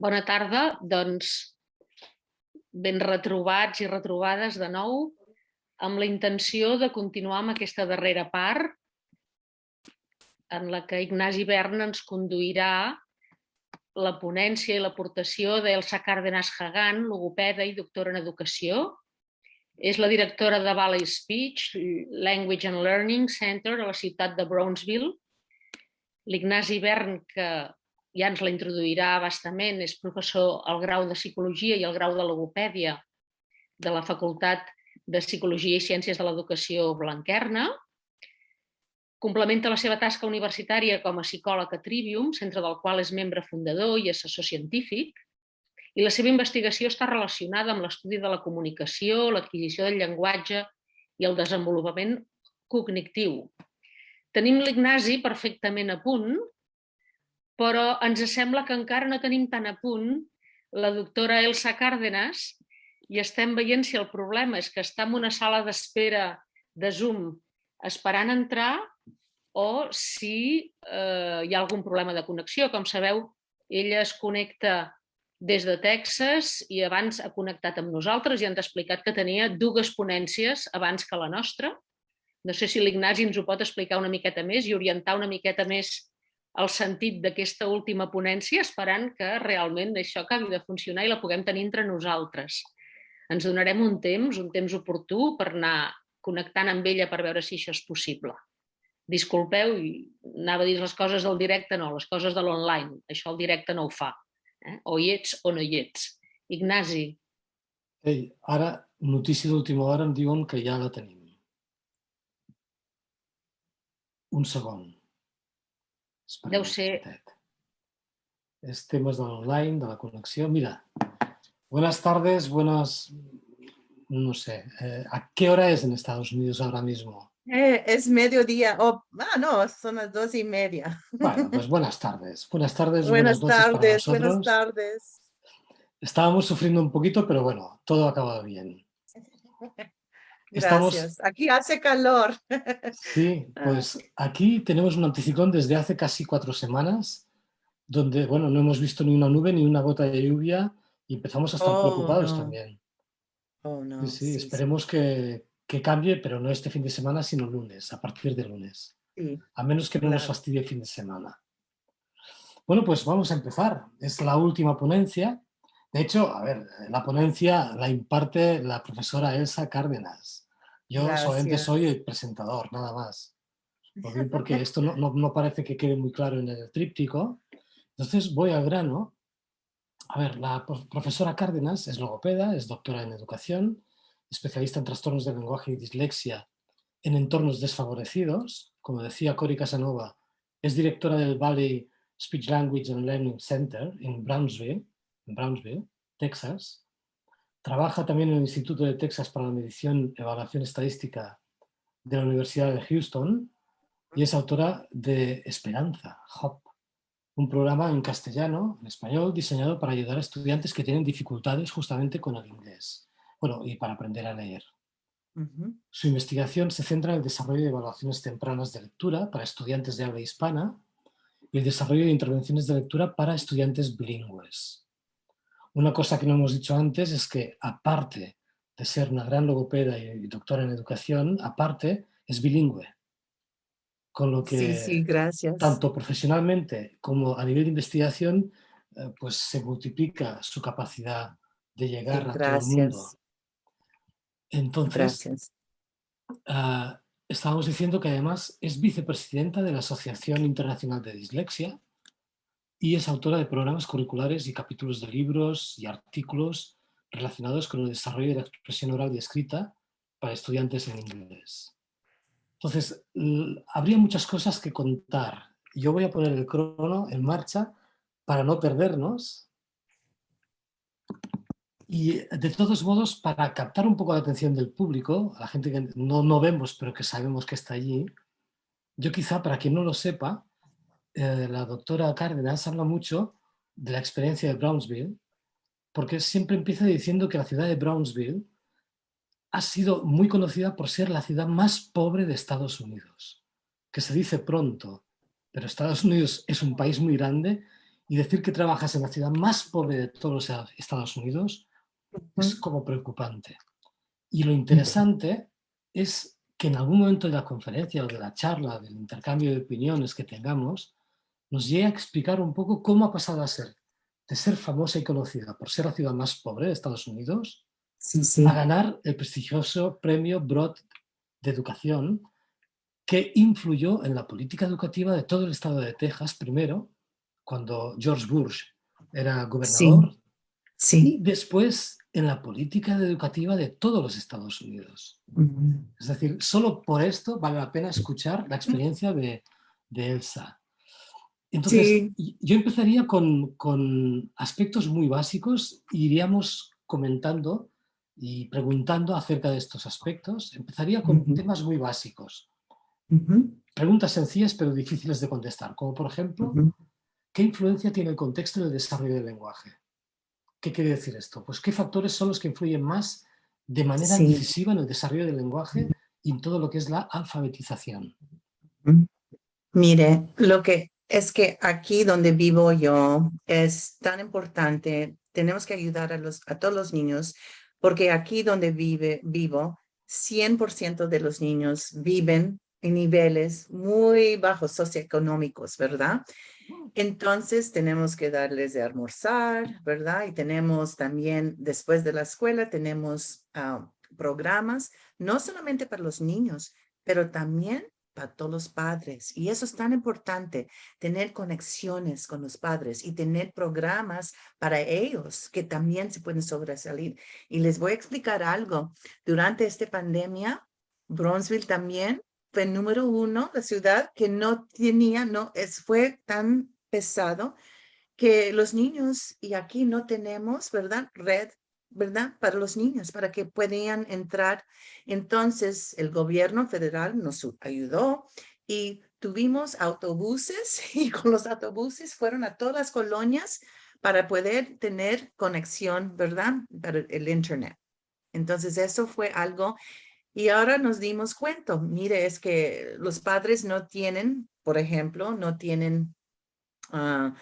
Bona tarda, doncs ben retrobats i retrobades de nou amb la intenció de continuar amb aquesta darrera part en la que Ignasi Bern ens conduirà la ponència i l'aportació d'Elsa Cárdenas Hagan, logopeda i doctora en educació. És la directora de Valley Speech, Language and Learning Center a la ciutat de Brownsville. L'Ignasi Bern, que ja ens la introduirà bastament, és professor al grau de Psicologia i al grau de Logopèdia de la Facultat de Psicologia i Ciències de l'Educació Blanquerna. Complementa la seva tasca universitària com a psicòleg a Trivium, centre del qual és membre fundador i assessor científic, i la seva investigació està relacionada amb l'estudi de la comunicació, l'adquisició del llenguatge i el desenvolupament cognitiu. Tenim l'Ignasi perfectament a punt, però ens sembla que encara no tenim tan a punt la doctora Elsa Cárdenas i estem veient si el problema és que està en una sala d'espera de Zoom esperant entrar o si hi ha algun problema de connexió. Com sabeu, ella es connecta des de Texas i abans ha connectat amb nosaltres i ens ha explicat que tenia dues ponències abans que la nostra. No sé si l'Ignasi ens ho pot explicar una miqueta més i orientar una miqueta més el sentit d'aquesta última ponència, esperant que realment això acabi de funcionar i la puguem tenir entre nosaltres. Ens donarem un temps oportú per anar connectant amb ella per veure si això és possible. Disculpeu, anava a dir les coses del directe, no, les coses de l'online. Això el directe no ho fa. O hi ets o no hi ets. Ignasi. Ei, ara, notícia d'última hora, em diuen que ja la tenim. Un segon. Deu ser... Es temas de online, de la conexión. Mira, buenas tardes, no sé, ¿a qué hora es en Estados Unidos ahora mismo? Es mediodía, no, son las 2:30. Bueno, pues buenas tardes, buenas noches para nosotros. Buenas tardes. Estábamos sufriendo un poquito, pero bueno, todo ha acabado bien. Gracias. Aquí hace calor. Sí, pues aquí tenemos un anticiclón desde hace casi 4 semanas, donde, bueno, no hemos visto ni una nube ni una gota de lluvia y empezamos a estar preocupados también. No. Sí, esperemos que cambie, pero no este fin de semana, sino lunes, a partir de lunes. Sí, a menos que no nos fastidie el fin de semana. Bueno, pues vamos a empezar. Es la última ponencia. De hecho, a ver, la ponencia la imparte la profesora Elsa Cárdenas. Yo solamente soy el presentador, nada más. Porque esto no parece que quede muy claro en el tríptico. Entonces voy al grano. A ver, la profesora Cárdenas es logopeda, es doctora en educación, especialista en trastornos del lenguaje y dislexia en entornos desfavorecidos. Como decía Cori Casanova, es directora del Valley Speech Language and Learning Center en Brownsville, Texas. Trabaja también en el Instituto de Texas para la Medición y Evaluación Estadística de la Universidad de Houston y es autora de Esperanza, HOP, un programa en castellano, en español, diseñado para ayudar a estudiantes que tienen dificultades justamente con el inglés. Bueno, y para aprender a leer. Su investigación se centra en el desarrollo de evaluaciones tempranas de lectura para estudiantes de habla hispana y el desarrollo de intervenciones de lectura para estudiantes bilingües. Una cosa que no hemos dicho antes es que, aparte de ser una gran logopeda y doctora en educación, aparte es bilingüe. Con lo que, gracias. Tanto profesionalmente como a nivel de investigación, pues se multiplica su capacidad de llegar a todo el mundo. Entonces, estábamos diciendo que además es vicepresidenta de la Asociación Internacional de Dislexia y es autora de programas curriculares y capítulos de libros y artículos relacionados con el desarrollo de la expresión oral y escrita para estudiantes en inglés. Entonces, habría muchas cosas que contar. Yo voy a poner el crono en marcha para no perdernos. Y de todos modos, para captar un poco la atención del público, a la gente que no vemos pero que sabemos que está allí, yo quizá, para quien no lo sepa, la doctora Cárdenas habla mucho de la experiencia de Brownsville, porque siempre empieza diciendo que la ciudad de Brownsville ha sido muy conocida por ser la ciudad más pobre de Estados Unidos, que se dice pronto, pero Estados Unidos es un país muy grande y decir que trabajas en la ciudad más pobre de todos los Estados Unidos es como preocupante. Y lo interesante es que en algún momento de la conferencia o de la charla, del intercambio de opiniones que tengamos, nos llegue a explicar un poco cómo ha pasado de ser famosa y conocida por ser la ciudad más pobre de Estados Unidos, Sí, sí. a ganar el prestigioso premio Broad de Educación, que influyó en la política educativa de todo el estado de Texas, primero, cuando George Bush era Sí, gobernador, y sí. después en la política educativa de todos los Estados Unidos. Es decir, solo por esto vale la pena escuchar la experiencia de Elsa. Entonces, Sí. yo empezaría con aspectos muy básicos e iríamos comentando y preguntando acerca de estos aspectos. Empezaría con temas muy básicos. Preguntas sencillas pero difíciles de contestar, como por ejemplo, ¿qué influencia tiene el contexto en el desarrollo del lenguaje? ¿Qué quiere decir esto? Pues qué factores son los que influyen más de manera Sí. decisiva en el desarrollo del lenguaje y en todo lo que es la alfabetización. Mire, lo que es que aquí donde vivo yo es tan importante, tenemos que ayudar a todos los niños, porque aquí donde vivo, 100% de los niños viven en niveles muy bajos socioeconómicos, ¿verdad? Entonces tenemos que darles de almorzar, ¿verdad? Y tenemos también, después de la escuela, tenemos programas, no solamente para los niños, pero también para todos los padres. Y eso es tan importante, tener conexiones con los padres y tener programas para ellos que también se pueden sobresalir. Y les voy a explicar algo. Durante esta pandemia, Bronzeville también fue el número 1, la ciudad que no tenía, fue tan pesado que los niños, y aquí no tenemos, ¿verdad? Red, ¿verdad? Para los niños, para que puedan entrar. Entonces, el gobierno federal nos ayudó y tuvimos autobuses y con los autobuses fueron a todas las colonias para poder tener conexión, ¿verdad? Para el internet. Entonces, eso fue algo. Y ahora nos dimos cuenta, mire, es que los padres no tienen, por ejemplo, no tienen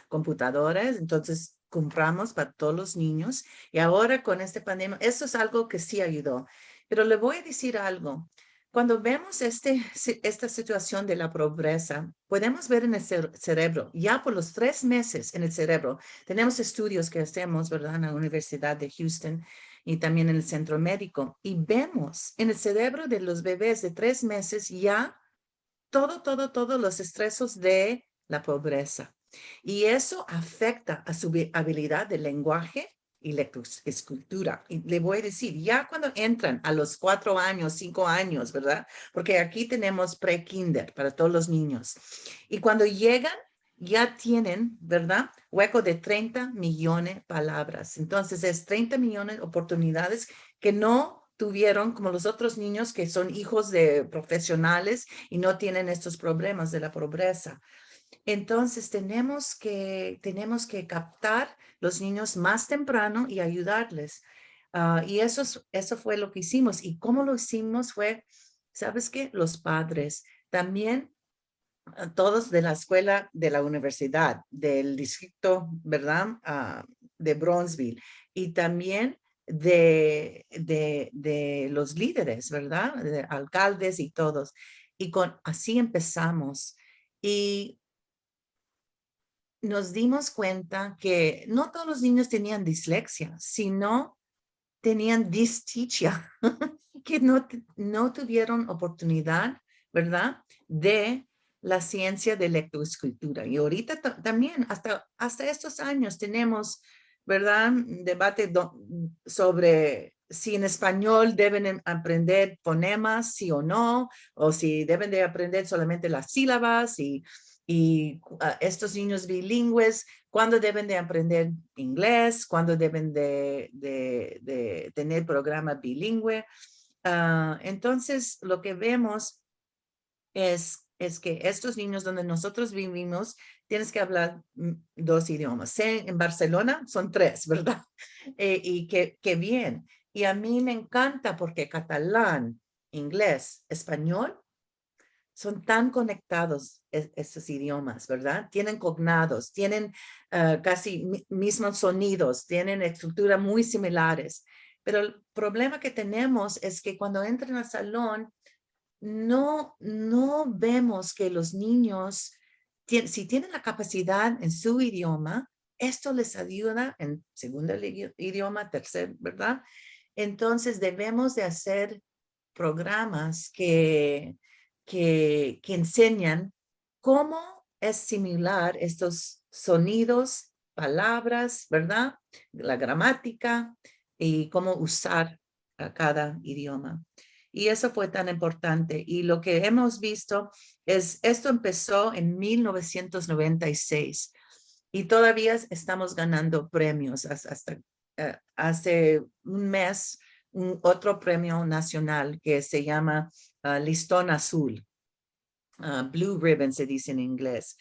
computadoras, entonces compramos para todos los niños y ahora con esta pandemia, eso es algo que sí ayudó. Pero le voy a decir algo. Cuando vemos esta situación de la pobreza, podemos ver en el cerebro, ya por los 3 meses en el cerebro, tenemos estudios que hacemos, ¿verdad? En la Universidad de Houston y también en el centro médico, y vemos en el cerebro de los bebés de 3 meses ya todos los estresos de la pobreza. Y eso afecta a su habilidad de lenguaje y lectoescritura. Y le voy a decir, ya cuando entran a los 4 años, 5 años, ¿verdad? Porque aquí tenemos pre-kinder para todos los niños. Y cuando llegan, ya tienen, ¿verdad? Hueco de 30 millones palabras. Entonces, es 30 millones de oportunidades que no tuvieron como los otros niños que son hijos de profesionales y no tienen estos problemas de la pobreza. Entonces tenemos que captar los niños más temprano y ayudarles. Y eso fue lo que hicimos. Y cómo lo hicimos fue, ¿sabes qué? Los padres. También todos de la escuela, de la universidad, del distrito, ¿verdad? De Bronzeville. Y también de los líderes, ¿verdad? De alcaldes y todos. Y así empezamos. Y nos dimos cuenta que no todos los niños tenían dislexia, sino tenían dyslexia, que no tuvieron oportunidad, ¿verdad? De la ciencia de lectoescritura. Y ahorita también, hasta estos años, tenemos, ¿verdad? Debate sobre si en español deben aprender fonemas, sí o no, o si deben de aprender solamente las sílabas y estos niños bilingües, cuándo deben de aprender inglés, cuándo deben de tener programa bilingüe. Entonces, lo que vemos es que estos niños donde nosotros vivimos, tienes que hablar 2 idiomas. En Barcelona son 3, ¿verdad? Y que bien. Y a mí me encanta porque catalán, inglés, español son tan conectados estos idiomas, ¿verdad? Tienen cognados, tienen casi mismos sonidos, tienen estructuras muy similares. Pero el problema que tenemos es que cuando entran al salón, no vemos que los niños, si tienen la capacidad en su idioma, esto les ayuda en segundo idioma, tercer, ¿verdad? Entonces debemos de hacer programas que enseñan cómo es similar estos sonidos, palabras, ¿verdad? La gramática y cómo usar a cada idioma. Y eso fue tan importante. Y lo que hemos visto es, esto empezó en 1996 y todavía estamos ganando premios hasta hace un mes, otro premio nacional que se llama Listón Azul. Blue Ribbon se dice en inglés.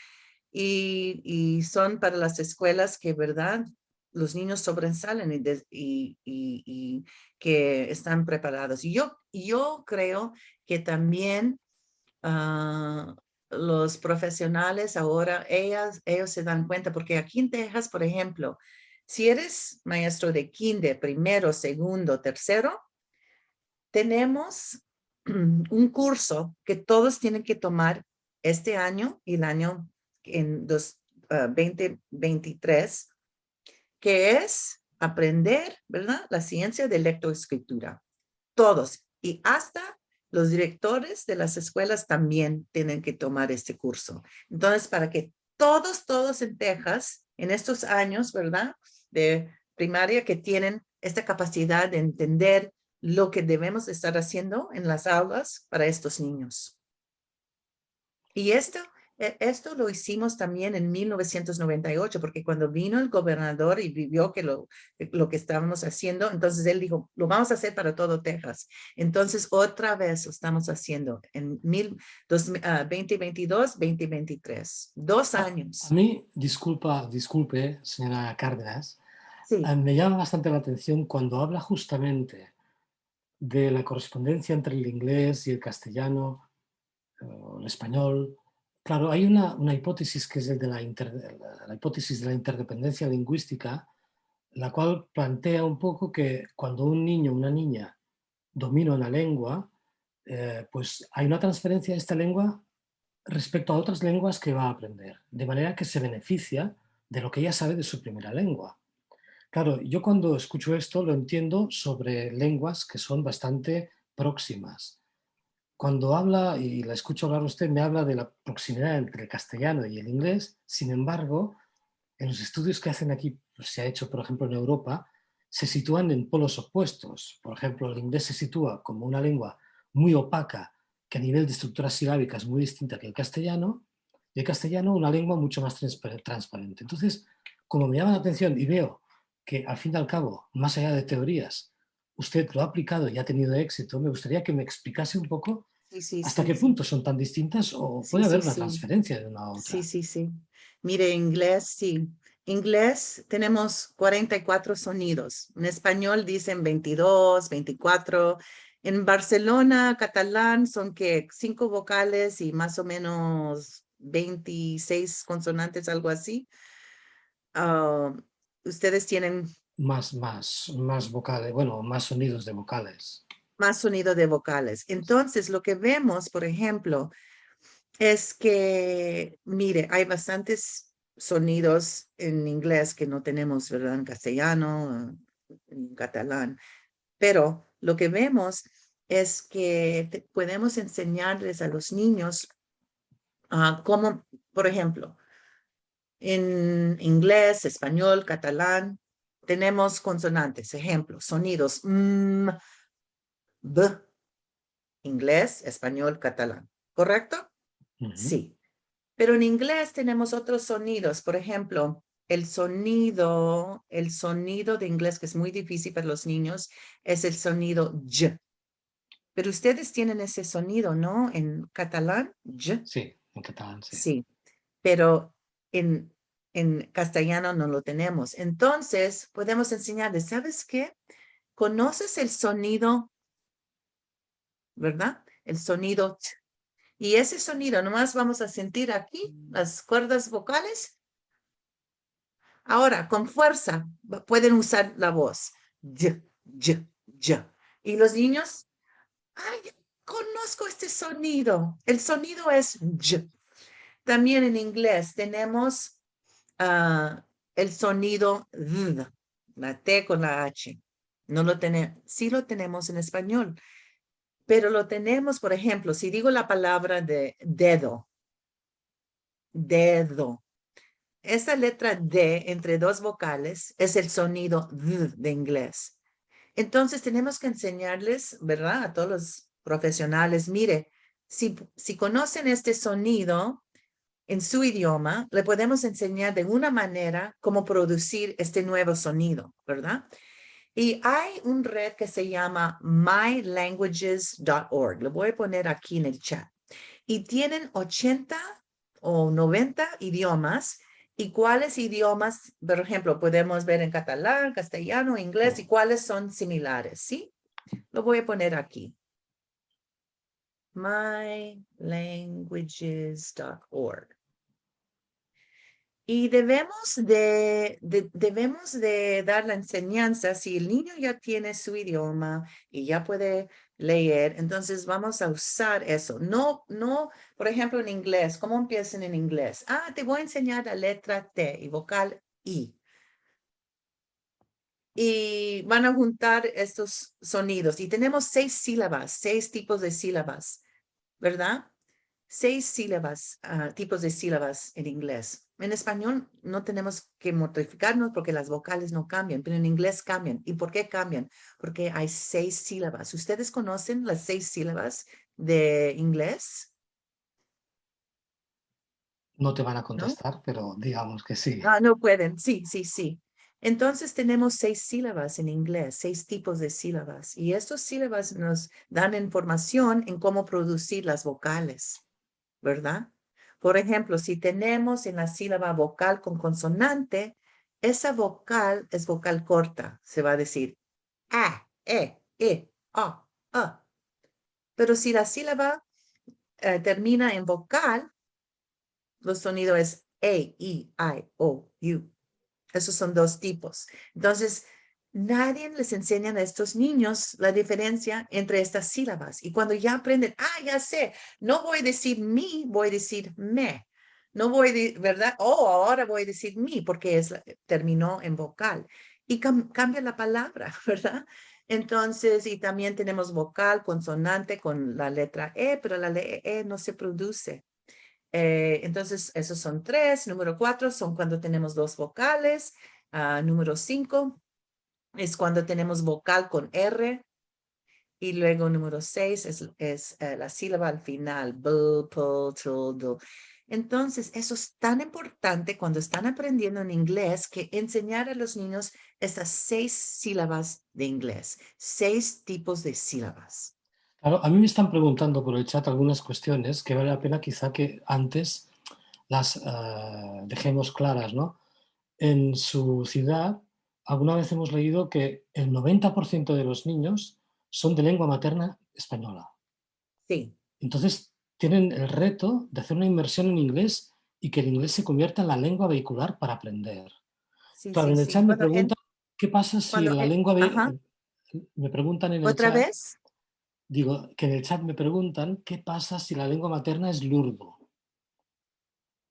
Y son para las escuelas que, ¿verdad? Los niños sobresalen y que están preparados. Y yo creo que también los profesionales ahora, ellos se dan cuenta, porque aquí en Texas, por ejemplo, si eres maestro de kinder, primero, segundo, tercero, tenemos un curso que todos tienen que tomar este año y el año en 2023, que es aprender, ¿verdad? La ciencia de lectoescritura. Todos. Y hasta los directores de las escuelas también tienen que tomar este curso. Entonces, para que todos en Texas, en estos años, ¿verdad? De primaria, que tienen esta capacidad de entender lo que debemos estar haciendo en las aulas para estos niños. Y esto lo hicimos también en 1998, porque cuando vino el gobernador y vio que lo que estábamos haciendo, entonces él dijo, lo vamos a hacer para todo Texas. Entonces, otra vez lo estamos haciendo en 2022, 2023. 2 años. A mí, disculpe, señora Cárdenas, Sí. me llama bastante la atención cuando habla justamente de la correspondencia entre el inglés y el castellano, el español. Claro, hay una hipótesis que es el de la hipótesis de la interdependencia lingüística, la cual plantea un poco que cuando un niño o una niña domina una lengua, pues hay una transferencia de esta lengua respecto a otras lenguas que va a aprender, de manera que se beneficia de lo que ella sabe de su primera lengua. Claro, yo cuando escucho esto lo entiendo sobre lenguas que son bastante próximas. Cuando habla, y la escucho hablar usted, me habla de la proximidad entre el castellano y el inglés. Sin embargo, en los estudios que hacen aquí, pues, se ha hecho, por ejemplo, en Europa, se sitúan en polos opuestos. Por ejemplo, el inglés se sitúa como una lengua muy opaca, que a nivel de estructura silábica es muy distinta que el castellano, y el castellano una lengua mucho más transparente. Entonces, como me llama la atención y veo que al fin y al cabo, más allá de teorías, usted lo ha aplicado y ha tenido éxito, me gustaría que me explicase un poco hasta qué punto son tan distintas o puede haber una transferencia de una a otra. Sí. Mire, inglés, sí. Inglés tenemos 44 sonidos. En español dicen 22, 24. En Barcelona, catalán, son que 5 vocales y más o menos 26 consonantes, algo así. Ustedes tienen más vocales, bueno, más sonidos de vocales. Más sonido de vocales. Entonces, lo que vemos, por ejemplo, es que, mire, hay bastantes sonidos en inglés que no tenemos, ¿verdad? En castellano, en catalán. Pero lo que vemos es que podemos enseñarles a los niños cómo, por ejemplo, en inglés, español, catalán, tenemos consonantes, ejemplo, sonidos B, inglés, español, catalán. ¿Correcto? Sí. Pero en inglés tenemos otros sonidos. Por ejemplo, el sonido de inglés que es muy difícil para los niños es el sonido Y. Pero ustedes tienen ese sonido, ¿no? En catalán, Y. Sí, en catalán, sí. Sí, pero en castellano no lo tenemos. Entonces, podemos enseñarles, ¿sabes qué? ¿Conoces el sonido, verdad? El sonido T. Y ese sonido, nomás vamos a sentir aquí las cuerdas vocales. Ahora, con fuerza, pueden usar la voz. Y, y, y. Y los niños, ay, conozco este sonido. El sonido es y. También en inglés tenemos el sonido d, la T con la H. No lo tenemos, sí lo tenemos en español, pero lo tenemos, por ejemplo, si digo la palabra de dedo, dedo. Esa letra D entre dos vocales es el sonido D de inglés. Entonces tenemos que enseñarles, ¿verdad? A todos los profesionales, mire, si conocen este sonido en su idioma, le podemos enseñar de una manera cómo producir este nuevo sonido, ¿verdad? Y hay un red que se llama mylanguages.org. Lo voy a poner aquí en el chat. Y tienen 80 o 90 idiomas. ¿Y cuáles idiomas, por ejemplo, podemos ver en catalán, castellano, inglés, y cuáles son similares? ¿Sí? Lo voy a poner aquí. mylanguages.org. Y debemos de dar la enseñanza, si el niño ya tiene su idioma y ya puede leer, entonces vamos a usar eso. No, por ejemplo, en inglés, ¿cómo empiezan en inglés? Te voy a enseñar la letra T y vocal I. Y van a juntar estos sonidos. Y tenemos 6 sílabas, 6 tipos de sílabas, ¿verdad? 6 sílabas, tipos de sílabas en inglés. En español no tenemos que modificarnos porque las vocales no cambian, pero en inglés cambian. ¿Y por qué cambian? Porque hay 6 sílabas. ¿Ustedes conocen las 6 sílabas de inglés? No te van a ¿No? contestar, pero digamos que sí. No pueden. Sí, sí, sí. Entonces tenemos 6 sílabas en inglés, 6 tipos de sílabas. Y estas sílabas nos dan información en cómo producir las vocales, ¿verdad? Por ejemplo, si tenemos en la sílaba vocal con consonante, esa vocal es vocal corta. Se va a decir a, a. Pero si la sílaba termina en vocal, los sonidos es i, o, u. Esos son 2 tipos. Entonces, nadie les enseña a estos niños la diferencia entre estas sílabas. Y cuando ya aprenden, ya sé, no voy a decir mi, voy a decir me. No voy a, ¿verdad? Ahora voy a decir mi, porque terminó en vocal. Y cambia la palabra, ¿verdad? Entonces, y también tenemos vocal, consonante con la letra E, pero la letra E no se produce. Entonces, esos son 3. Número 4 son cuando tenemos 2 vocales. Número 5 es cuando tenemos vocal con R. Y luego número 6 es la sílaba al final. Entonces, eso es tan importante cuando están aprendiendo en inglés que enseñar a los niños estas 6 sílabas de inglés, 6 tipos de sílabas. Claro, a mí me están preguntando por el chat algunas cuestiones que vale la pena quizá que antes las dejemos claras, ¿no? En su ciudad, alguna vez hemos leído que el 90% de los niños son de lengua materna española. Sí. Entonces, tienen el reto de hacer una inmersión en inglés y que el inglés se convierta en la lengua vehicular para aprender. Sí, Claro, sí, en el sí. chat me preguntan, ¿qué pasa si la lengua... Ajá. Me preguntan en el ¿Otra chat, vez? digo, que en el chat me preguntan, ¿qué pasa si la lengua materna es l'urdu?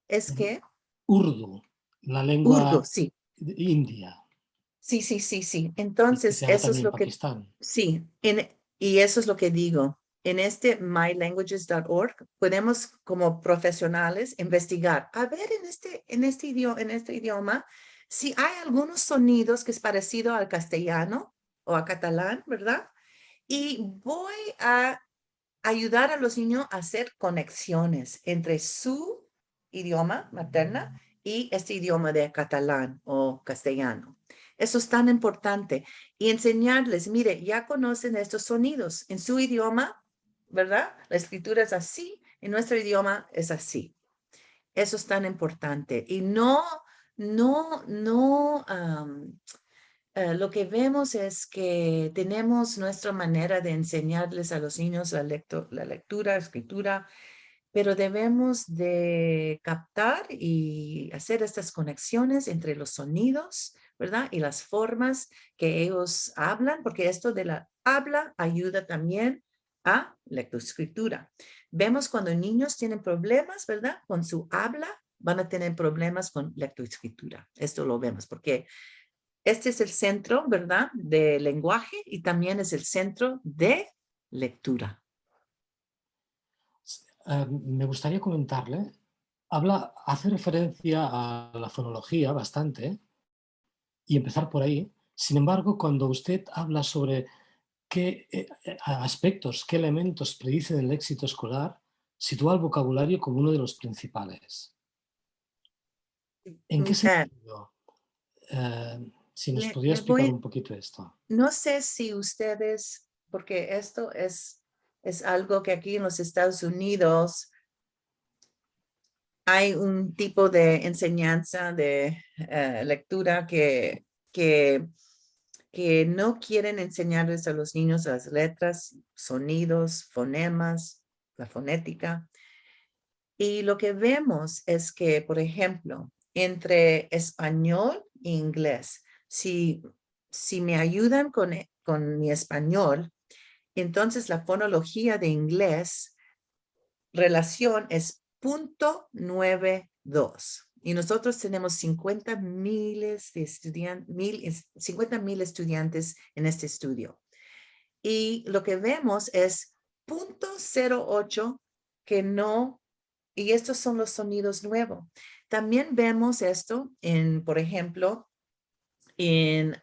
¿Es que? Urdu, la Urdu, lengua sí. india, Sí, sí, sí, sí. que Entonces, se habla eso es también en lo que, Pakistán. sí, y eso es lo que digo. En este mylanguages.org podemos como profesionales investigar, a ver en este idioma, si hay algunos sonidos que es parecido al castellano o a catalán, ¿verdad? Y voy a ayudar a los niños a hacer conexiones entre su idioma materna y este idioma de catalán o castellano. Eso es tan importante. Y enseñarles, mire, ya conocen estos sonidos en su idioma, ¿verdad? La escritura es así, en nuestro idioma es así. Eso es tan importante. Y lo que vemos es que tenemos nuestra manera de enseñarles a los niños la lectura, escritura, pero debemos de captar y hacer estas conexiones entre los sonidos, ¿verdad? Y las formas que ellos hablan, porque esto de la habla ayuda también a lectoescritura. Vemos cuando niños tienen problemas, ¿verdad? Con su habla, van a tener problemas con lectoescritura. Esto lo vemos porque este es el centro, ¿verdad? De lenguaje y también es el centro de lectura. Me gustaría comentarle, hace referencia a la fonología bastante y empezar por ahí. Sin embargo, cuando usted habla sobre qué aspectos, qué elementos predicen el éxito escolar, sitúa el vocabulario como uno de los principales. ¿En qué sentido? Si nos podría explicar un poquito esto. No sé si ustedes, porque esto es algo que aquí en los Estados Unidos hay un tipo de enseñanza de lectura que no quieren enseñarles a los niños las letras, sonidos, fonemas, la fonética. Y lo que vemos es que, por ejemplo, entre español e inglés, si me ayudan con mi español, entonces la fonología de inglés, relación es 0.92. Y nosotros tenemos 50,000 estudiantes en este estudio. Y lo que vemos es 0.08 que no, y estos son los sonidos nuevos. También vemos esto en, por ejemplo, en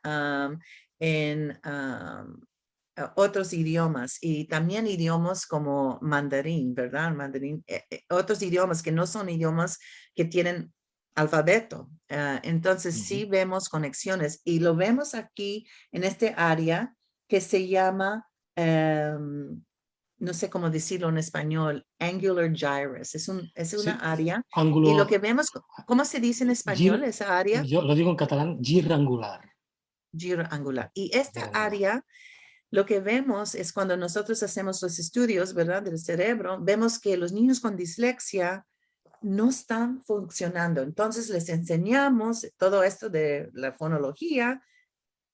otros idiomas y también idiomas como mandarín, ¿verdad? Mandarín, otros idiomas que no son idiomas que tienen alfabeto. Entonces sí vemos conexiones y lo vemos aquí en este área que se llama, no sé cómo decirlo en español, angular gyrus. Es una área. Ángulo, y lo que vemos, ¿cómo se dice en español esa área? Yo lo digo en catalán, gir angular. Giro angular. Y esta área, lo que vemos es cuando nosotros hacemos los estudios, ¿verdad? Del cerebro, vemos que los niños con dislexia no están funcionando. Entonces les enseñamos todo esto de la fonología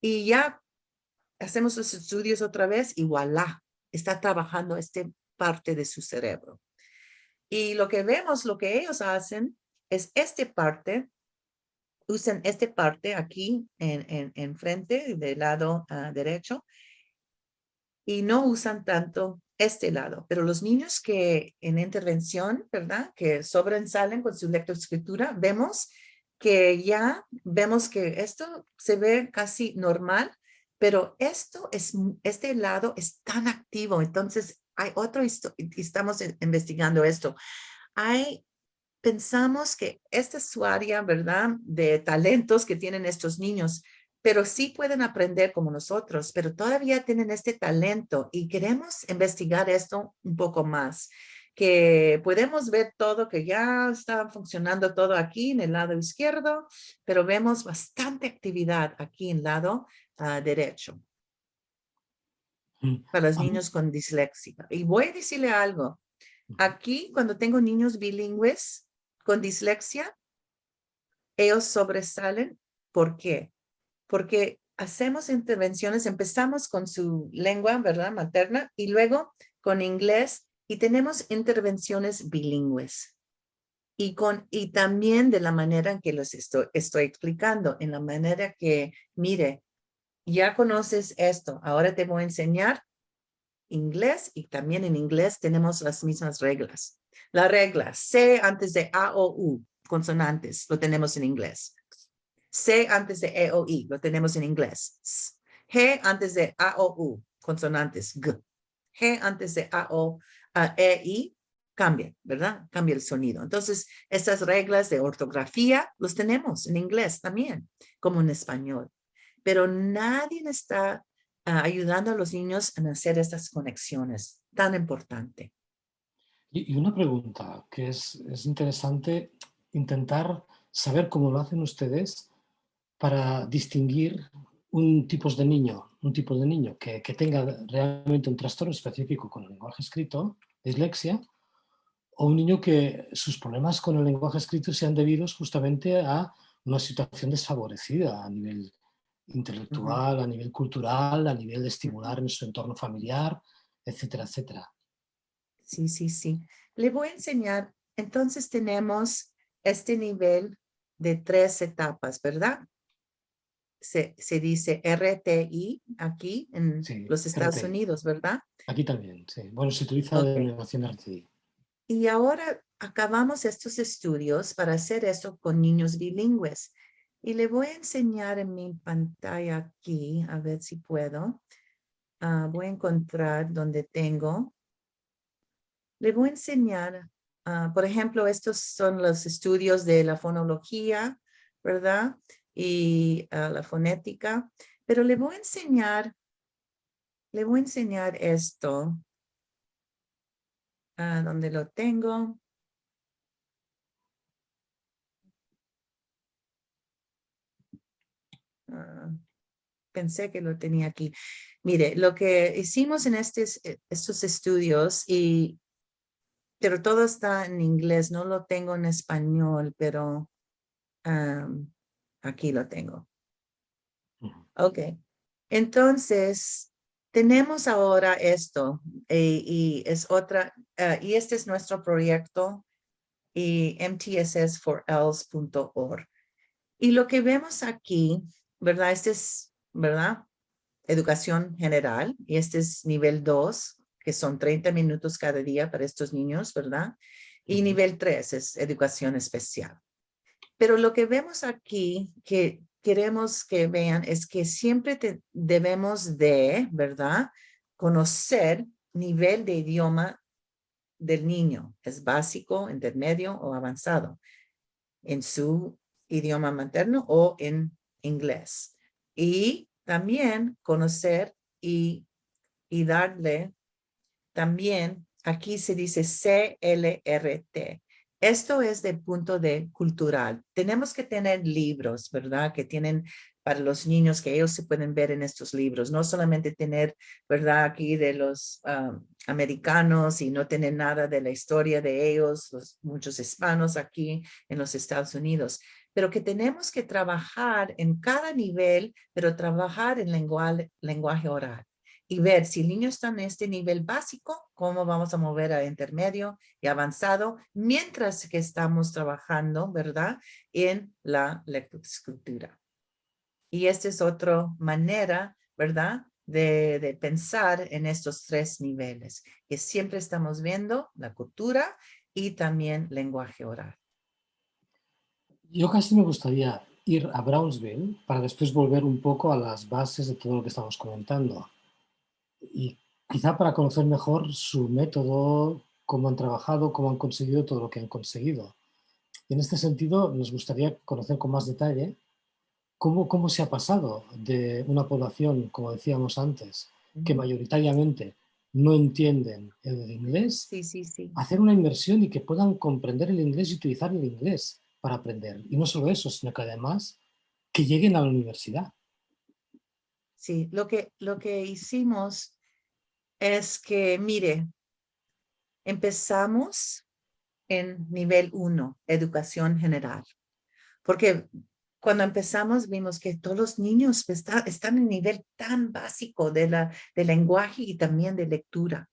y ya hacemos los estudios otra vez y voilà, está trabajando esta parte de su cerebro. Y lo que vemos, lo que ellos hacen es esta parte, usan esta parte aquí en frente, del lado derecho, y no usan tanto este lado. Pero los niños que en intervención, ¿verdad? Que sobresalen con su lectoescritura, vemos que esto se ve casi normal, pero este lado es tan activo. Entonces, hay otro, estamos investigando esto. Pensamos que esta es su área, ¿verdad? De talentos que tienen estos niños, pero sí pueden aprender como nosotros, pero todavía tienen este talento y queremos investigar esto un poco más, que podemos ver todo, que ya está funcionando todo aquí en el lado izquierdo, pero vemos bastante actividad aquí en el lado derecho para los niños con dislexia. Y voy a decirle algo. Aquí, cuando tengo niños bilingües con dislexia, ellos sobresalen. ¿Por qué? Porque hacemos intervenciones, empezamos con su lengua, ¿verdad? Materna, y luego con inglés, y tenemos intervenciones bilingües. Y también de la manera en que los estoy explicando, en la manera que, mire, ya conoces esto, ahora te voy a enseñar inglés y también en inglés tenemos las mismas reglas. La regla C antes de A o U, consonantes, lo tenemos en inglés. C antes de E o I, lo tenemos en inglés. G antes de A o U, consonantes, G. G antes de A o E, I, cambia, ¿verdad? Cambia el sonido. Entonces, estas reglas de ortografía los tenemos en inglés también, como en español. Pero nadie está ayudando a los niños a hacer estas conexiones tan importante. Y una pregunta que es interesante intentar saber cómo lo hacen ustedes para distinguir un tipo de niño que tenga realmente un trastorno específico con el lenguaje escrito, dislexia, o un niño que sus problemas con el lenguaje escrito sean debidos justamente a una situación desfavorecida a nivel Ujú, intelectual, a nivel cultural, a nivel de ujú. estimular en su entorno familiar, etcétera, etcétera. Sí, sí, sí. Le voy a enseñar. Entonces tenemos este nivel de 3 etapas, ¿verdad? Se dice RTI aquí en Sí, los Estados RTI. Unidos, ¿verdad? Aquí también, sí. Bueno, se utiliza Ok. denominación RTI. Y ahora acabamos estos estudios para hacer esto con niños bilingües. Y le voy a enseñar en mi pantalla aquí, a ver si puedo. Voy a encontrar donde tengo. Le voy a enseñar, por ejemplo, estos son los estudios de la fonología, ¿verdad? Y la fonética. Pero le voy a enseñar esto, donde lo tengo. Ah, pensé que lo tenía aquí. Mire, lo que hicimos en estos estudios, pero todo está en inglés, no lo tengo en español, pero aquí lo tengo. Ujú. Ok. Entonces, tenemos ahora esto y es otra, y este es nuestro proyecto y mtssforels.org. Y lo que vemos aquí, ¿verdad? Este es, ¿verdad? Educación general y este es nivel 2, que son 30 minutos cada día para estos niños, ¿verdad? Y Ujú. nivel 3 es educación especial. Pero lo que vemos aquí que queremos que vean es que siempre debemos de, ¿verdad? Conocer nivel de idioma del niño. Es básico, intermedio o avanzado en su idioma materno o en inglés. Y también conocer y darle también, aquí se dice CLRT. Esto es de punto de cultural. Tenemos que tener libros, ¿verdad? Que tienen para los niños, que ellos se pueden ver en estos libros. No solamente tener, ¿verdad? Aquí de los americanos y no tener nada de la historia de ellos, muchos hispanos aquí en los Estados Unidos. Pero que tenemos que trabajar en cada nivel, pero trabajar en lenguaje oral y ver si el niño está en este nivel básico, cómo vamos a mover a intermedio y avanzado, mientras que estamos trabajando, ¿verdad? En la lectoescritura. Y esta es otra manera, ¿verdad? De pensar en estos 3 niveles, que siempre estamos viendo la cultura y también lenguaje oral. Yo casi me gustaría ir a Brownsville para después volver un poco a las bases de todo lo que estamos comentando. Y quizá para conocer mejor su método, cómo han trabajado, cómo han conseguido todo lo que han conseguido. Y en este sentido, nos gustaría conocer con más detalle cómo se ha pasado de una población, como decíamos antes, que Ujú. mayoritariamente no entienden el inglés, Sí, sí, sí. a hacer una inversión y que puedan comprender el inglés y utilizar el inglés para aprender. Y no solo eso, sino que además que lleguen a la universidad. Sí, lo que hicimos es que, mire, empezamos en nivel 1, educación general, porque cuando empezamos vimos que todos los niños están en nivel tan básico de lenguaje y también de lectura.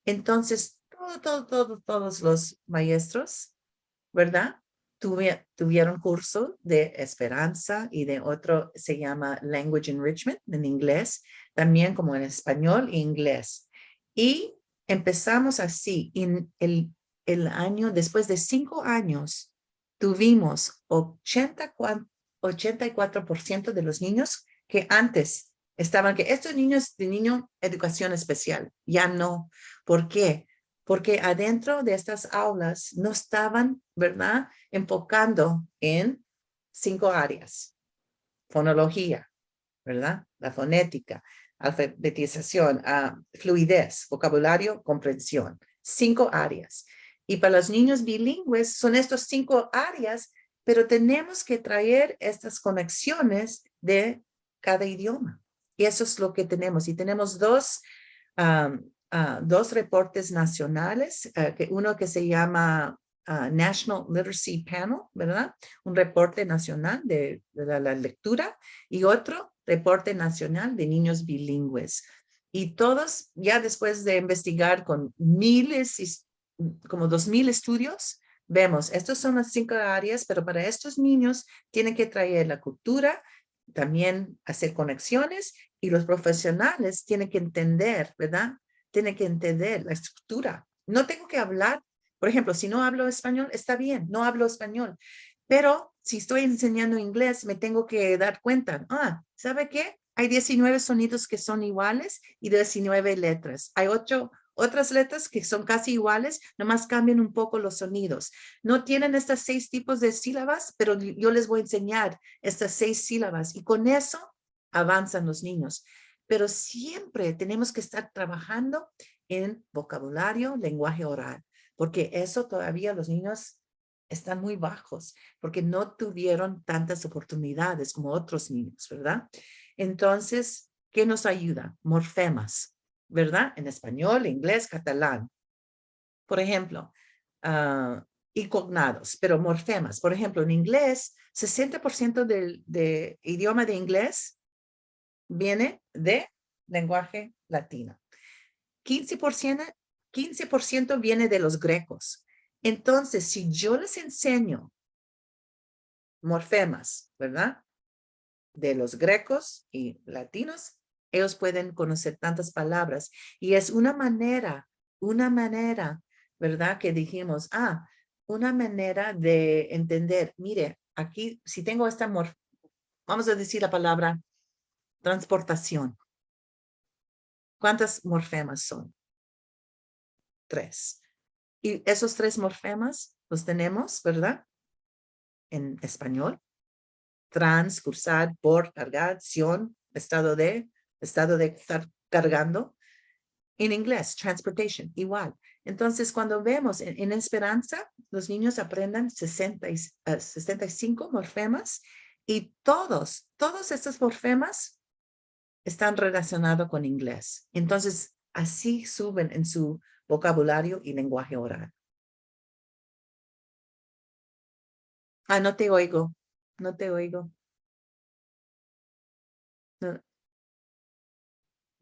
Entonces, todos los maestros, ¿verdad? Tuvieron curso de esperanza y de otro se llama Language Enrichment en inglés, también como en español e inglés. Y empezamos así. En el año, después de 5 años, tuvimos 84% de los niños que antes estaban, que estos niños de niño educación especial, ya no. ¿Por qué? Porque adentro de estas aulas no estaban, ¿verdad? Enfocando en 5 áreas. Fonología, ¿verdad? La fonética, alfabetización, fluidez, vocabulario, comprensión. 5 áreas. Y para los niños bilingües son estos 5 áreas, pero tenemos que traer estas conexiones de cada idioma. Y eso es lo que tenemos. Y tenemos dos dos reportes nacionales, uno que se llama National Literacy Panel, ¿verdad? Un reporte nacional de la lectura y otro reporte nacional de niños bilingües. Y todos, ya después de investigar con miles, como 2,000 estudios, vemos, estas son las 5 áreas, pero para estos niños tienen que traer la cultura, también hacer conexiones y los profesionales tienen que entender, ¿verdad? Tienen que entender la estructura. No tengo que hablar, por ejemplo, si no hablo español, está bien, no hablo español. Pero si estoy enseñando inglés, me tengo que dar cuenta. ¿Sabe qué? Hay 19 sonidos que son iguales y 19 letras. Hay 8 otras letras que son casi iguales, nomás cambian un poco los sonidos. No tienen estas 6 tipos de sílabas, pero yo les voy a enseñar estas 6 sílabas y con eso avanzan los niños. Pero siempre tenemos que estar trabajando en vocabulario, lenguaje oral, porque eso todavía los niños están muy bajos, porque no tuvieron tantas oportunidades como otros niños, ¿verdad? Entonces, ¿qué nos ayuda? Morfemas, ¿verdad? En español, inglés, catalán. Por ejemplo, y cognados, pero morfemas. Por ejemplo, en inglés, 60% del idioma de inglés viene de lenguaje latino. 15% viene de los grecos. Entonces, si yo les enseño morfemas, ¿verdad? De los grecos y latinos, ellos pueden conocer tantas palabras. Y es una manera, ¿verdad? Que dijimos, una manera de entender, mire, aquí, si tengo esta vamos a decir la palabra transportación. ¿Cuántas morfemas son? 3. Y esos 3 morfemas los tenemos, ¿verdad? En español. Trans, cursar, por, cargar, ción, estado de estar cargando. En inglés, transportation, igual. Entonces, cuando vemos en Esperanza, los niños aprendan 65 morfemas y todos estos morfemas están relacionados con inglés. Entonces, así suben en su vocabulario y lenguaje oral. No te oigo. No te oigo. No.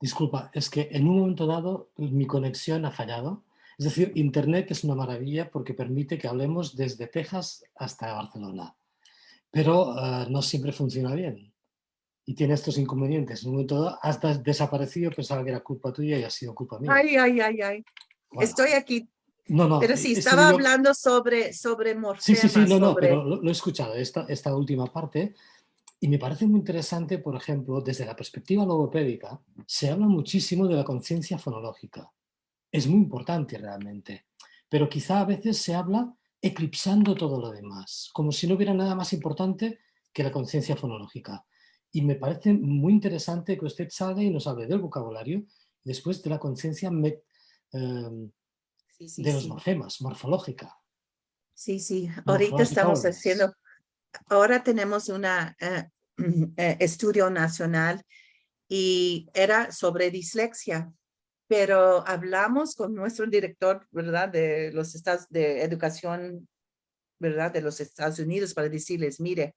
Disculpa, es que en un momento dado mi conexión ha fallado. Es decir, Internet es una maravilla porque permite que hablemos desde Texas hasta Barcelona. Pero no siempre funciona bien. Y tiene estos inconvenientes. En un momento dado has desaparecido, pensaba que era culpa tuya y ha sido culpa mía. Ay. Bueno, estoy aquí. No, pero sí, estaba hablando sobre morfemas. Sí, no, pero lo he escuchado, esta última parte. Y me parece muy interesante, por ejemplo, desde la perspectiva logopédica, se habla muchísimo de la conciencia fonológica. Es muy importante realmente, pero quizá a veces se habla eclipsando todo lo demás, como si no hubiera nada más importante que la conciencia fonológica. Y me parece muy interesante que usted salga y nos hable del vocabulario y después de la conciencia de los morfemas, morfológica. Sí, ahorita estamos haciendo, ahora tenemos un estudio nacional y era sobre dislexia, pero hablamos con nuestro director, ¿verdad? De los estados de educación, ¿verdad? De los Estados Unidos para decirles, mire,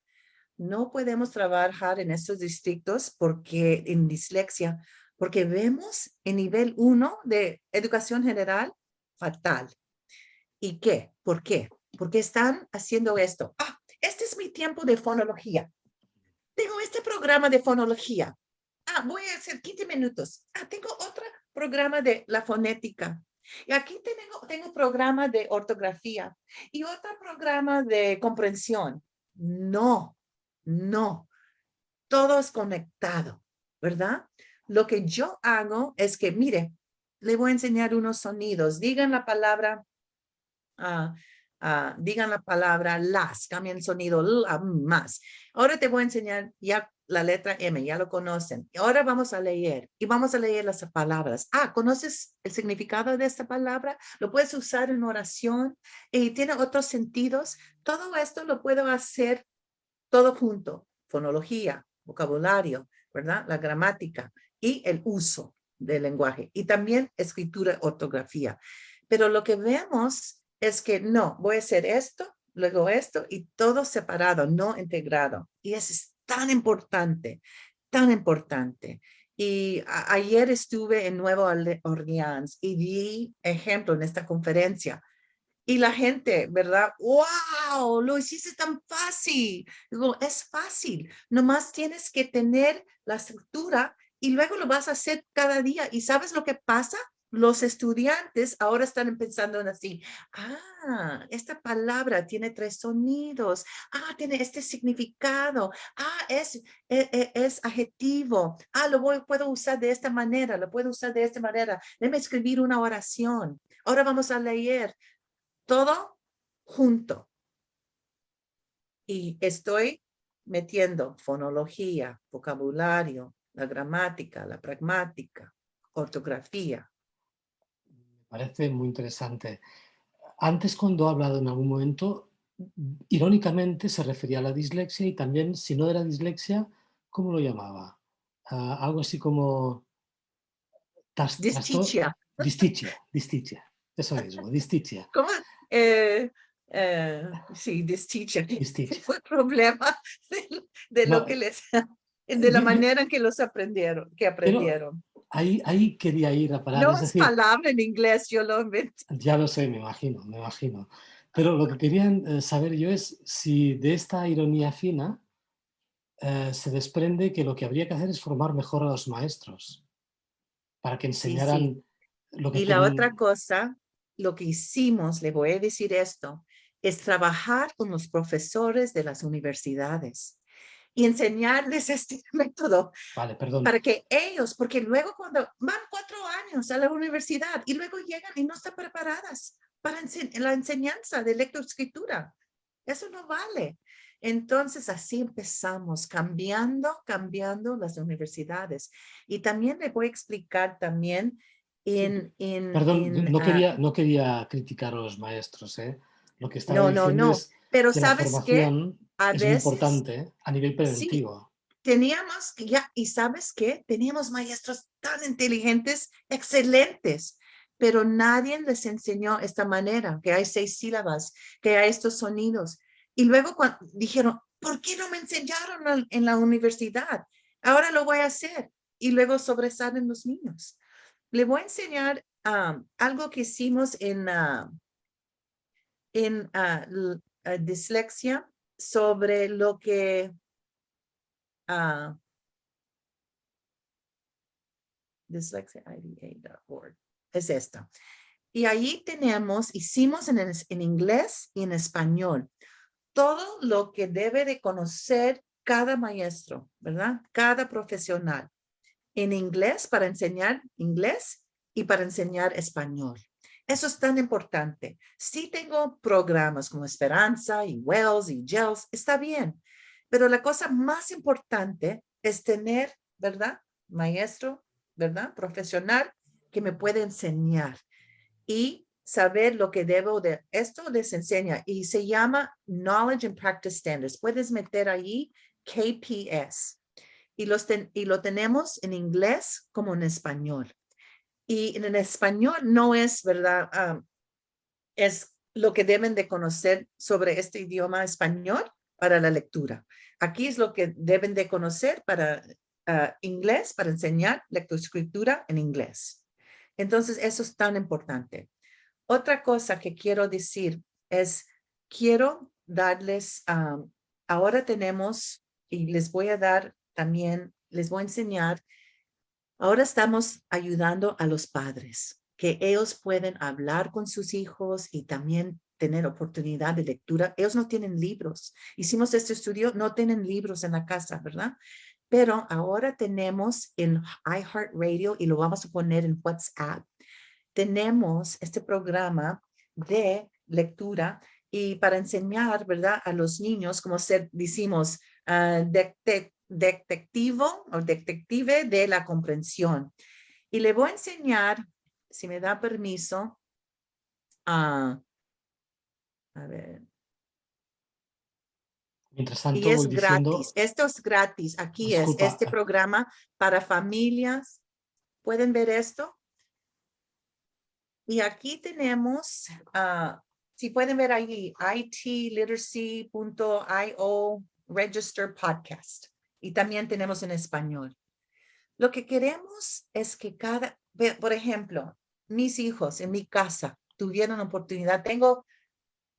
no podemos trabajar en estos distritos en dislexia, porque vemos en nivel 1 de educación general fatal. ¿Y qué? ¿Por qué? Porque están haciendo esto. Este es mi tiempo de fonología. Tengo este programa de fonología. Voy a hacer 15 minutos. Tengo otro programa de la fonética. Y aquí tengo programa de ortografía y otro programa de comprensión. No. Todo es conectado, ¿verdad? Lo que yo hago es que, mire, le voy a enseñar unos sonidos. Digan la palabra las, cambien el sonido más. Ahora te voy a enseñar ya la letra M, ya lo conocen. Y ahora vamos a leer y vamos a leer las palabras. ¿Conoces el significado de esta palabra? Lo puedes usar en oración y tiene otros sentidos. Todo esto lo puedo hacer todo junto. Fonología, vocabulario, ¿verdad? La gramática y el uso. del lenguaje y también escritura, ortografía. Pero lo que vemos es que no, voy a hacer esto, luego esto y todo separado, no integrado. Y eso es tan importante, tan importante. Y ayer estuve en Nueva Orleans y di ejemplo en esta conferencia. Y la gente, ¿verdad? ¡Wow! Lo hiciste tan fácil. Digo, es fácil. Nomás tienes que tener la estructura y luego lo vas a hacer cada día. ¿Y sabes lo que pasa? Los estudiantes ahora están pensando en así. Ah, esta palabra tiene 3 sonidos. Ah, tiene este significado. Ah, es adjetivo. Ah, puedo usar de esta manera. Lo puedo usar de esta manera. Déjame escribir una oración. Ahora vamos a leer. Todo junto. Y estoy metiendo fonología, vocabulario, la gramática, la pragmática, ortografía. Me parece muy interesante. Antes, cuando ha hablado en algún momento, irónicamente se refería a la dislexia y también, si no era dislexia, ¿cómo lo llamaba? Algo así como Distichia. distichia, eso mismo, distichia. ¿Cómo? Sí, distichia. ¿Qué Distichia. fue el problema de No, lo que de la manera en que los aprendieron, que pero aprendieron? ahí quería ir a parar, No es es decir, palabra en inglés, yo lo inventé. ya lo sé, me imagino. Pero lo que querían saber yo es si de esta ironía fina se desprende que lo que habría que hacer es formar mejor a los maestros para que Sí, sí. enseñaran lo que Y la otra tienen. cosa, lo que hicimos, le voy a decir esto, es trabajar con los profesores de las universidades y enseñarles este método Vale, perdón. para que ellos, porque luego cuando van 4 años a la universidad y luego llegan y no están preparadas para la enseñanza de lectoescritura, eso no vale. Entonces así empezamos cambiando las universidades. Y también le voy a explicar también Sí, perdón, no quería criticar a los maestros, ¿eh? Lo que estaba diciendo no. es Pero que la ¿sabes qué? formación A es muy veces, importante a nivel sí, preventivo. teníamos ya, y ¿sabes qué? Teníamos maestros tan inteligentes, excelentes, pero nadie les enseñó esta manera, que hay 6 sílabas, que hay estos sonidos. Y luego cuando dijeron, ¿por qué no me enseñaron en la universidad? Ahora lo voy a hacer. Y luego sobresalen los niños. Le voy a enseñar algo que hicimos en dislexia sobre lo que dyslexiaida.org es esta. Y ahí hicimos en inglés y en español todo lo que debe de conocer cada maestro, ¿verdad? Cada profesional. En inglés para enseñar inglés y para enseñar español. Eso es tan importante. Sí tengo programas como Esperanza y Wells y Gels, está bien, pero la cosa más importante es tener, ¿verdad? Maestro, ¿verdad? Profesional que me puede enseñar y saber lo que debo de. Esto les enseña y se llama Knowledge and Practice Standards. Puedes meter ahí KPS y lo tenemos en inglés como en español. Y en español no es, ¿verdad? Es lo que deben de conocer sobre este idioma español para la lectura. Aquí es lo que deben de conocer para inglés, para enseñar lectoescritura en inglés. Entonces, eso es tan importante. Otra cosa que quiero decir es, quiero darles, ahora tenemos, y les voy a dar también, les voy a enseñar, ahora estamos ayudando a los padres, que ellos pueden hablar con sus hijos y también tener oportunidad de lectura. Ellos no tienen libros. Hicimos este estudio, no tienen libros en la casa, ¿verdad? Pero ahora tenemos en iHeartRadio y lo vamos a poner en WhatsApp. Tenemos este programa de lectura y para enseñar, ¿verdad? A los niños cómo ser, decimos, detectivo o detective de la comprensión. Y le voy a enseñar, si me da permiso, a ver. Mientras Y tanto, es voy gratis. diciendo, Esto es gratis. Aquí es disculpa, este programa para familias. ¿Pueden ver esto? Y aquí tenemos, si pueden ver ahí, itliteracy.io register podcast. Y también tenemos en español. Lo que queremos es que por ejemplo, mis hijos en mi casa tuvieron oportunidad. Tengo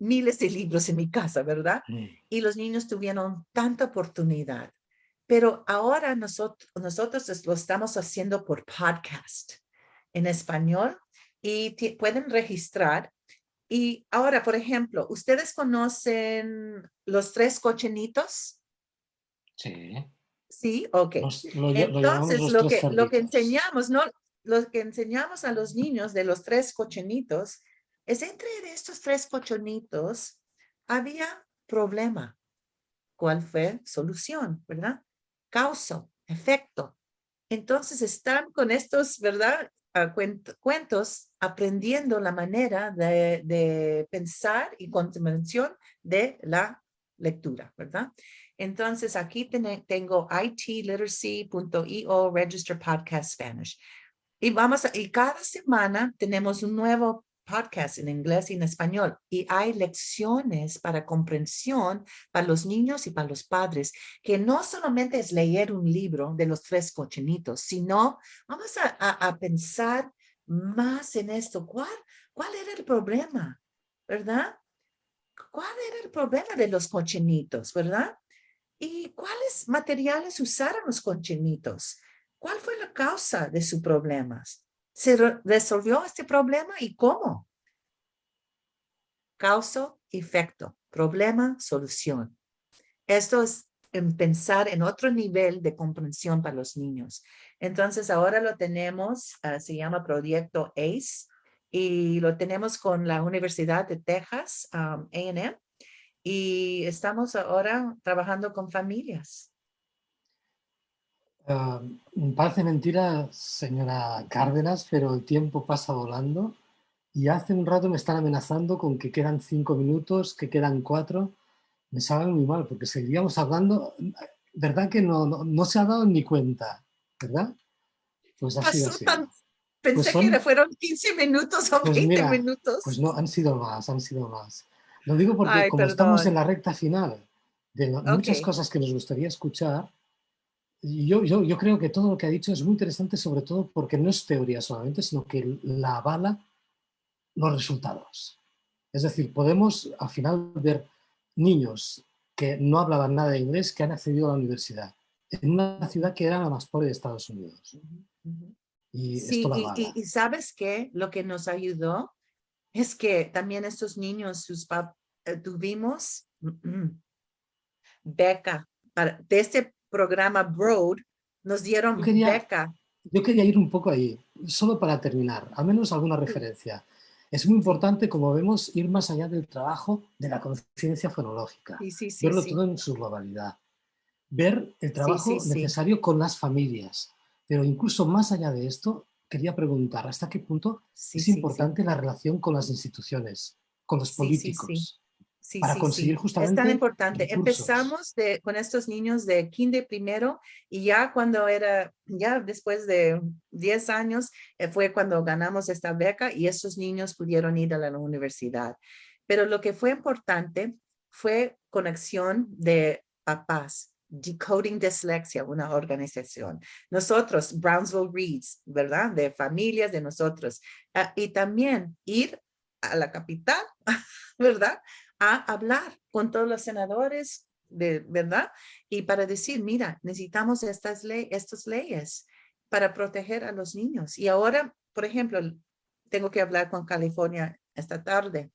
miles de libros en mi casa, ¿verdad? Y los niños tuvieron tanta oportunidad. Pero ahora nosotros lo estamos haciendo por podcast en español y pueden registrar. Y ahora, por ejemplo, ¿ustedes conocen Los Tres Cochinitos? Sí. Sí, ok. Lo llamamos Entonces, los lo tres que cerditos. enseñamos, ¿no? Lo que enseñamos a los niños de los tres cochinitos es entre estos tres cochinitos había problema. ¿Cuál fue? Solución, ¿verdad? Causa, efecto. Entonces están con estos, ¿verdad? Cuentos aprendiendo la manera de pensar y comprensión de la lectura, ¿verdad? Entonces aquí tengo itliteracy.io register podcast Spanish. Y cada semana tenemos un nuevo podcast en inglés y en español. Y hay lecciones para comprensión para los niños y para los padres, que no solamente es leer un libro de los tres cochinitos, sino vamos a pensar más en esto. ¿Cuál era el problema? ¿Verdad? ¿Cuál era el problema de los cochinitos? ¿Verdad? ¿Y cuáles materiales usaron los cochinitos? ¿Cuál fue la causa de sus problemas? ¿Se resolvió este problema y cómo? Causa, efecto, problema, solución. Esto es pensar en otro nivel de comprensión para los niños. Entonces, ahora lo tenemos, se llama Proyecto ACE, y lo tenemos con la Universidad de Texas, A&M, y estamos ahora trabajando con familias. Parece mentira, señora Cárdenas, pero el tiempo pasa volando y hace un rato me están amenazando con que quedan 5 minutos, que quedan 4. Me sabe muy mal porque seguiríamos hablando. ¿Verdad que no se ha dado ni cuenta? ¿Verdad? Pues ha sido así. Pensé que fueron 15 minutos o 20 minutos. Pues no, han sido más. Lo digo porque Ay, como perdón. estamos en la recta final de muchas cosas que nos gustaría escuchar, yo creo que todo lo que ha dicho es muy interesante, sobre todo porque no es teoría solamente, sino que la avala los resultados. Es decir, podemos al final ver niños que no hablaban nada de inglés que han accedido a la universidad en una ciudad que era la más pobre de Estados Unidos. Y sí, esto la avala. Y ¿sabes qué? Lo que nos ayudó es que también estos niños, tuvimos beca. De este programa Broad, nos dieron beca. Yo quería ir un poco ahí, solo para terminar, al menos alguna referencia. Es muy importante, como vemos, ir más allá del trabajo de la conciencia fonológica, verlo todo en su globalidad, ver el trabajo necesario con las familias, pero incluso más allá de esto, quería preguntar hasta qué punto es importante la relación con las instituciones, con los políticos, para conseguir justamente es tan importante. recursos. Empezamos con estos niños de kinder primero y ya después de 10 años fue cuando ganamos esta beca y estos niños pudieron ir a la universidad. Pero lo que fue importante fue conexión de papás. Decoding Dyslexia, una organización. Nosotros, Brownsville Reads, ¿verdad? De familias de nosotros. Y también ir a la capital, ¿verdad? A hablar con todos los senadores, ¿verdad? Y para decir, mira, necesitamos estas leyes para proteger a los niños. Y ahora, por ejemplo, tengo que hablar con California esta tarde.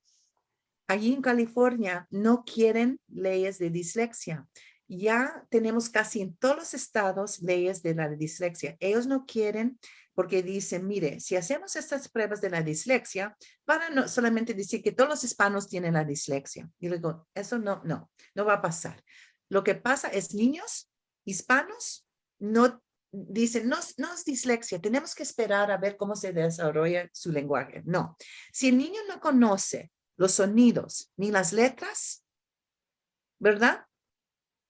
Allí en California no quieren leyes de dislexia. Ya tenemos casi en todos los estados leyes de la dislexia. Ellos no quieren porque dicen, mire, si hacemos estas pruebas de la dislexia, van a no solamente decir que todos los hispanos tienen la dislexia. Y le digo, eso no va a pasar. Lo que pasa es niños hispanos no dicen, no es dislexia, tenemos que esperar a ver cómo se desarrolla su lenguaje. No, si el niño no conoce los sonidos ni las letras, ¿verdad?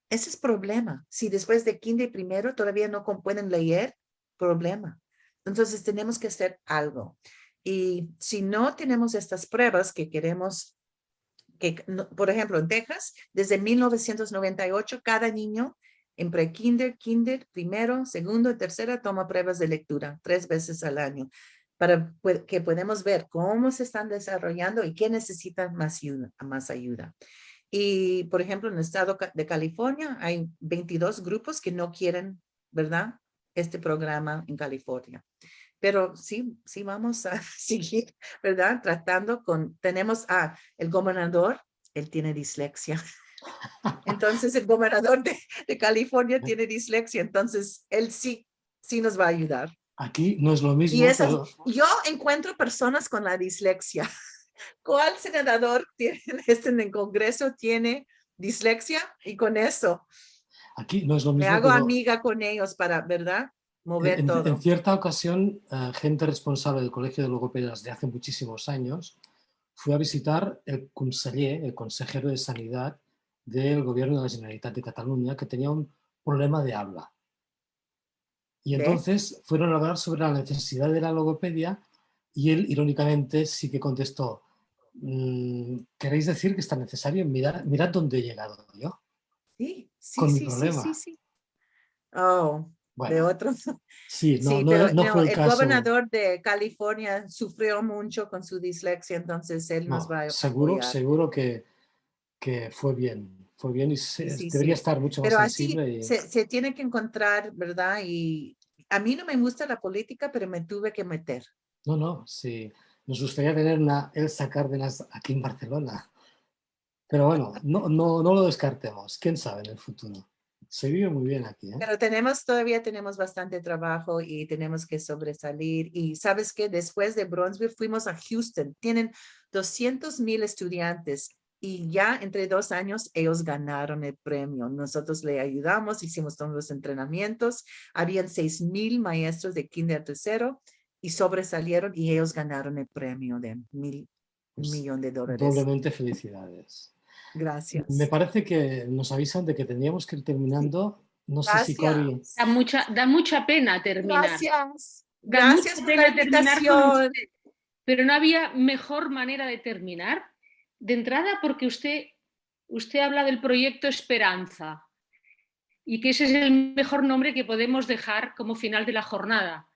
Ese es problema. Si después de kinder primero todavía no pueden leer, problema. Entonces tenemos que hacer algo. Y si no tenemos estas pruebas que queremos, por ejemplo, en Texas, desde 1998, cada niño en pre-kinder, kinder, primero, segundo y tercera toma pruebas de lectura 3 veces al año para que podamos ver cómo se están desarrollando y qué necesitan más ayuda. Y, por ejemplo, en el estado de California hay 22 grupos que no quieren, ¿verdad?, este programa en California. Pero sí vamos a seguir, ¿verdad?, tratando tenemos el gobernador, él tiene dislexia. Entonces, el gobernador de California tiene dislexia, entonces él sí nos va a ayudar. Aquí no es lo mismo, Y pero... yo encuentro personas con la dislexia. ¿Cuál senador en el Congreso tiene dislexia? Y con eso Aquí no es lo me mismo, hago pero amiga con ellos para, ¿verdad?, mover todo. en cierta ocasión, gente responsable del Colegio de Logopedas de hace muchísimos años fue a visitar el conseller, el consejero de Sanidad del Gobierno de la Generalitat de Cataluña, que tenía un problema de habla. Y entonces fueron a hablar sobre la necesidad de la logopedia y él, irónicamente, sí que contestó: ¿queréis decir que está necesario? Mirad dónde he llegado yo con mi problema. Sí. Oh, Bueno, de otros. sí, Sí, no, pero no fue el el caso. gobernador de California sufrió mucho con su dislexia, entonces él nos va a apoyar. Seguro que fue bien y debería estar mucho más Pero así sensible. Y... se tiene que encontrar, ¿verdad? Y a mí no me gusta la política, pero me tuve que meter. No, sí. Nos gustaría tener una Elsa Cárdenas aquí en Barcelona. Pero bueno, no lo descartemos. ¿Quién sabe en el futuro? Se vive muy bien aquí, ¿eh? Pero todavía tenemos bastante trabajo y tenemos que sobresalir. Y ¿sabes qué? Después de Bronzeville fuimos a Houston. Tienen 200,000 estudiantes y ya entre 2 años ellos ganaron el premio. Nosotros le ayudamos, hicimos todos los entrenamientos. Habían 6,000 maestros de kinder a tercero y sobresalieron y ellos ganaron el premio de $1 millón. Doblemente felicidades. Gracias. Me parece que nos avisan de que tendríamos que ir terminando. No sé si Cori... Da mucha pena terminar. Gracias. Da Gracias mucha por la pena terminar con invitación. usted. Pero no había mejor manera de terminar. De entrada, porque usted habla del proyecto Esperanza y que ese es el mejor nombre que podemos dejar como final de la jornada.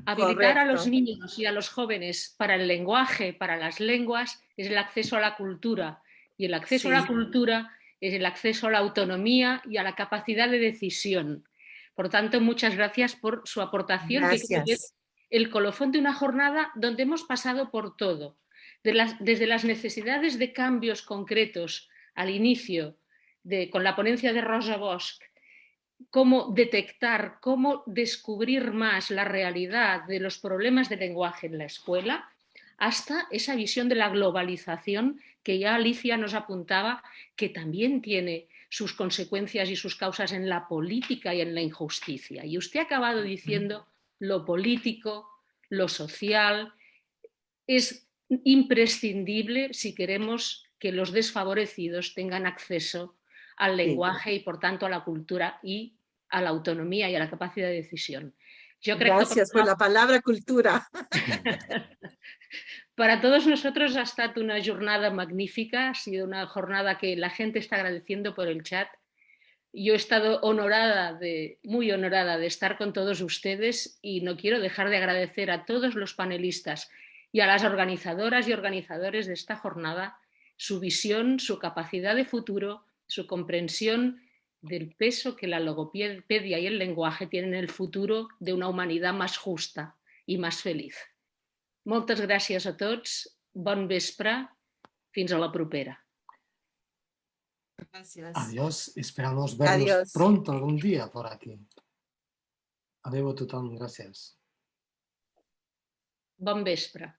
Habilitar a los niños y a los jóvenes para el lenguaje, para las lenguas, es el acceso a la cultura. Y el acceso a la cultura es el acceso a la autonomía y a la capacidad de decisión. Por tanto, muchas gracias por su aportación, que creo que es el colofón de una jornada donde hemos pasado por todo, desde las necesidades de cambios concretos al inicio, con la ponencia de Rosa Bosch, cómo detectar, cómo descubrir más la realidad de los problemas de lenguaje en la escuela, hasta esa visión de la globalización que ya Alicia nos apuntaba, que también tiene sus consecuencias y sus causas en la política y en la injusticia. Y usted ha acabado diciendo lo político, lo social, es imprescindible si queremos que los desfavorecidos tengan acceso al lenguaje y, por tanto, a la cultura y a la autonomía y a la capacidad de decisión. Yo creo Gracias por la palabra cultura. Para todos nosotros ha estat una jornada magnífica, ha sido una jornada que la gente está agradeciendo por el chat. Yo he estado muy honorada de estar con todos ustedes y no quiero dejar de agradecer a todos los panelistas y a las organizadoras y organizadores de esta jornada su visión, su capacidad de futuro, su comprensión del peso que la logopedia y el lenguaje tienen en el futuro de una humanidad más justa y más feliz. Moltes gràcies a tots, bon vespre, fins a la propera. Gracias. Adiós, esperamos vernos pronto algún día por aquí. Adéu a tothom, gràcies. Bon vespre.